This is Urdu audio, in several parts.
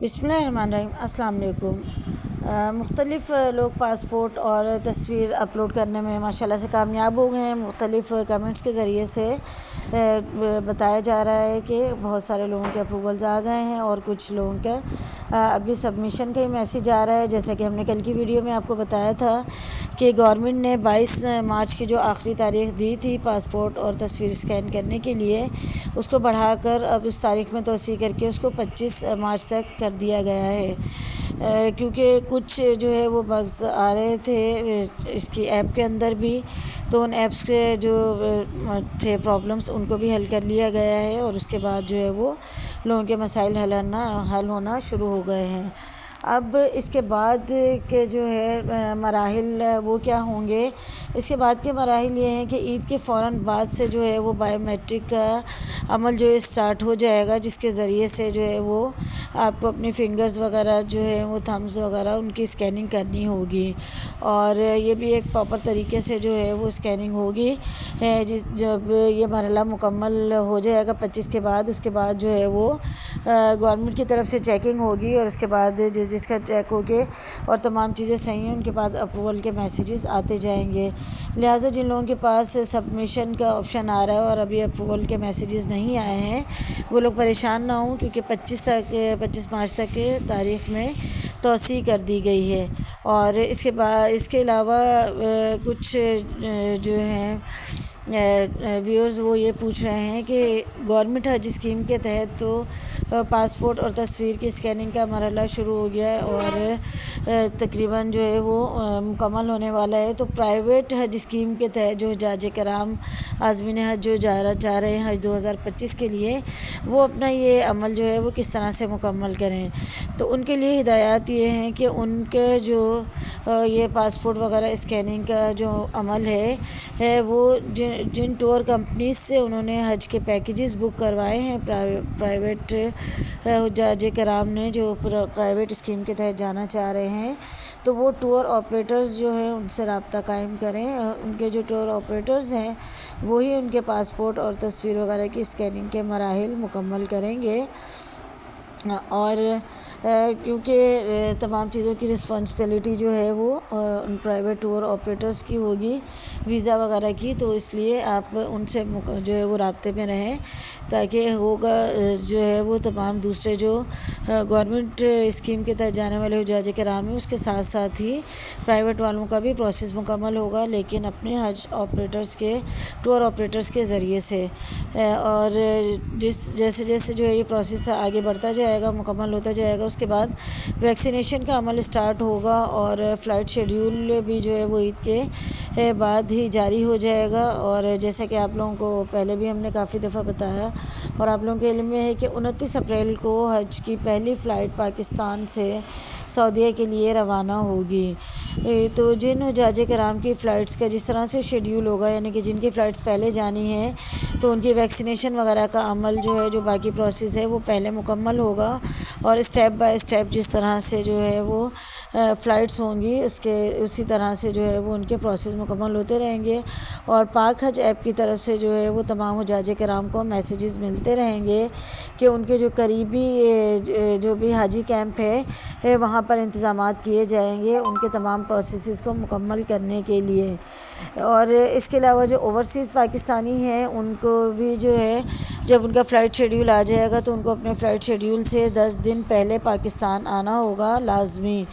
بسم اللہ الرحمن الرحیم۔ السلام علیکم۔ مختلف لوگ پاسپورٹ اور تصویر اپلوڈ کرنے میں ماشاءاللہ سے کامیاب ہو گئے ہیں۔ مختلف کمنٹس کے ذریعے سے بتایا جا رہا ہے کہ بہت سارے لوگوں کے اپروولز آ گئے ہیں اور کچھ لوگوں کا ابھی سبمیشن کا ہی میسیج آ رہا ہے۔ جیسا کہ ہم نے کل کی ویڈیو میں آپ کو بتایا تھا کہ گورنمنٹ نے 22 مارچ کی جو آخری تاریخ دی تھی پاسپورٹ اور تصویر اسکین کرنے کے لیے، اس کو بڑھا کر اب اس تاریخ میں توسیع کر کے اس کو 25 مارچ تک کر دیا گیا ہے، کیونکہ کچھ جو ہے وہ بگز آ رہے تھے اس کی ایپ کے اندر بھی، تو ان ایپس کے جو تھے پرابلمس ان کو بھی حل کر لیا گیا ہے، اور اس کے بعد جو ہے وہ لوگوں کے مسائل حل ہونا شروع ہو گئے ہیں۔ اب اس کے بعد کے جو ہے مراحل وہ کیا ہوں گے؟ اس کے بعد کے مراحل یہ ہیں کہ عید کے فوراً بعد سے جو ہے وہ بائیو میٹرک کا عمل جو ہے اسٹارٹ ہو جائے گا، جس کے ذریعے سے جو ہے وہ آپ کو اپنی فنگرز وغیرہ جو ہے وہ تھمز وغیرہ ان کی اسکیننگ کرنی ہوگی، اور یہ بھی ایک پراپر طریقے سے جو ہے وہ اسکیننگ ہوگی۔ جب یہ مرحلہ مکمل ہو جائے گا 25 کے بعد، اس کے بعد جو ہے وہ گورنمنٹ کی طرف سے چیکنگ ہوگی، اور اس کے بعد جس کا چیک ہوگے اور تمام چیزیں صحیح ہیں ان کے بعد اپروول کے میسیجز آتے جائیں گے۔ لہٰذا جن لوگوں کے پاس سبمیشن کا آپشن آ رہا ہے اور ابھی اپروول کے میسیجز نہیں آئے ہیں، وہ لوگ پریشان نہ ہوں، کیونکہ 25 مارچ تک کے تاریخ میں توسیع کر دی گئی ہے۔ اور اس کے علاوہ کچھ جو ہیں ویورز وہ یہ پوچھ رہے ہیں کہ گورنمنٹ حج اسکیم کے تحت تو پاسپورٹ اور تصویر کی اسکیننگ کا مرحلہ شروع ہو گیا ہے اور تقریباً جو ہے وہ مکمل ہونے والا ہے، تو پرائیویٹ حج اسکیم کے تحت جو حجاج کرام عازمین حج جو جا رہے ہیں حج 2025 کے لیے، وہ اپنا یہ عمل جو ہے وہ کس طرح سے مکمل کریں۔ تو ان کے لیے ہدایات یہ ہیں کہ ان کے جو یہ پاسپورٹ وغیرہ اسکیننگ کا جو عمل ہے وہ جن ٹور کمپنیز سے انہوں نے حج کے پیکیجز بک کروائے ہیں پرائیویٹ حجاج کرام نے جو پرائیویٹ اسکیم کے تحت جانا چاہ رہے ہیں، تو وہ ٹور آپریٹرز جو ہیں ان سے رابطہ قائم کریں۔ ان کے جو ٹور آپریٹرز ہیں وہی ان کے پاسپورٹ اور تصویر وغیرہ کی اسکیننگ کے مراحل مکمل کریں گے، اور کیونکہ تمام چیزوں کی رسپانسبلٹی جو ہے وہ ان پرائیویٹ ٹور آپریٹرز کی ہوگی ویزا وغیرہ کی، تو اس لیے آپ ان سے جو ہے وہ رابطے میں رہیں، تاکہ ہوگا جو ہے وہ تمام دوسرے جو گورنمنٹ اسکیم کے تحت جانے والے حجاج کرام ہیں اس کے ساتھ ساتھ ہی پرائیویٹ والوں کا بھی پروسیس مکمل ہوگا، لیکن اپنے حج آپریٹرز کے ٹور آپریٹرز کے ذریعے سے۔ اور جیسے جیسے جو ہے یہ پروسیس آگے بڑھتا جائے گا، مکمل ہوتا جائے گا، اس کے بعد ویکسینیشن کا عمل اسٹارٹ ہوگا، اور فلائٹ شیڈیول بھی جو ہے وہ عید کے بعد ہی جاری ہو جائے گا۔ اور جیسا کہ آپ لوگوں کو پہلے بھی ہم نے کافی دفعہ بتایا اور آپ لوگوں کے علم میں ہے کہ 29 اپریل کو حج کی پہلی فلائٹ پاکستان سے سعودیہ کے لیے روانہ ہوگی۔ تو جن حجاج کرام کی فلائٹس کا جس طرح سے شیڈیول ہوگا، یعنی کہ جن کی فلائٹس پہلے جانی ہیں، تو ان کی ویکسینیشن وغیرہ کا عمل جو ہے جو باقی پروسیس ہے وہ پہلے مکمل ہوگا، اور اسٹیپ بائی اسٹیپ جس طرح سے جو ہے وہ فلائٹس ہوں گی اسی طرح سے جو ہے وہ ان کے پروسیس مکمل ہوتے رہیں گے، اور پاک حج ایپ کی طرف سے جو ہے وہ تمام حجاج کرام کو میسیجز ملتے رہیں گے کہ ان کے جو قریبی جو بھی حاجی کیمپ ہے وہاں پر انتظامات کیے جائیں گے ان کے تمام پروسیسز کو مکمل کرنے کے لیے۔ اور اس کے علاوہ جو اوورسیز پاکستانی ہیں ان کو بھی جو ہے جب ان کا فلائٹ شیڈیول آ جائے گا تو ان کو اپنے فلائٹ شیڈیول سے 10 دن پہلے پاکستان آنا ہوگا لازمی،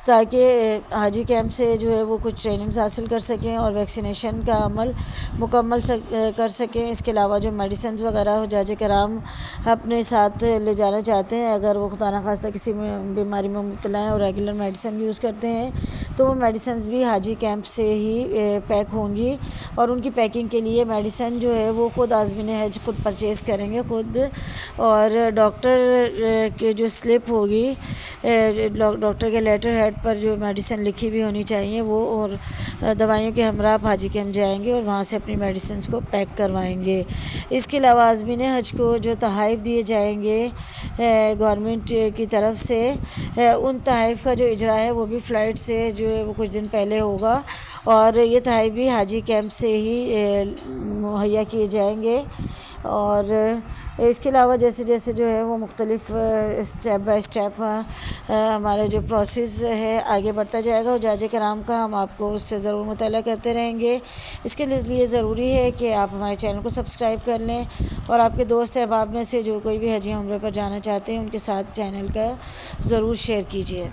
تاکہ حاجی کیمپ سے جو ہے وہ کچھ ٹریننگز حاصل کر سکیں اور ویکسینیشن کا عمل مکمل کر سکیں۔ اس کے علاوہ جو میڈیسنز وغیرہ حجاج کرام اپنے ساتھ لے جانا چاہتے ہیں، اگر وہ خدا نخواستہ کسی بیماری میں مبتلا ہیں اور ریگولر میڈیسن یوز کرتے ہیں، تو وہ میڈیسنز بھی حاجی کیمپ سے ہی پیک ہوں گی، اور ان کی پیکنگ کے لیے میڈیسن جو ہے وہ خود عازمین حج خود پرچیز کریں گے خود، اور ڈاکٹر کے جو سلپ ہوگی ڈاکٹر کے لیٹر ہیڈ پر جو میڈیسن لکھی بھی ہونی چاہیے وہ، اور دوائیوں کے ہمراہ حاجی کیمپ جائیں گے اور وہاں سے اپنی میڈیسنز کو پیک کروائیں گے۔ اس کے علاوہ عازمین حج کو جو تحائف دیے جائیں گے گورنمنٹ کی طرف سے، ان تحائف کا جو اجرا ہے وہ بھی فلائٹ سے جو ہے وہ کچھ دن پہلے ہوگا، اور یہ تحائف بھی حاجی کیمپ سے ہی مہیا کیے جائیں گے۔ اور اس کے علاوہ جیسے جیسے جو ہے وہ مختلف اسٹیپ بائی اسٹیپ ہمارا جو پروسیس ہے آگے بڑھتا جائے گا، اور جاج کرام کا ہم آپ کو اس سے ضرور مطالعہ کرتے رہیں گے۔ اس کے لیے ضروری ہے کہ آپ ہمارے چینل کو سبسکرائب کر لیں، اور آپ کے دوست احباب میں سے جو کوئی بھی حج یا عمرے پر جانا چاہتے ہیں ان کے ساتھ چینل کا ضرور شیئر کیجیے۔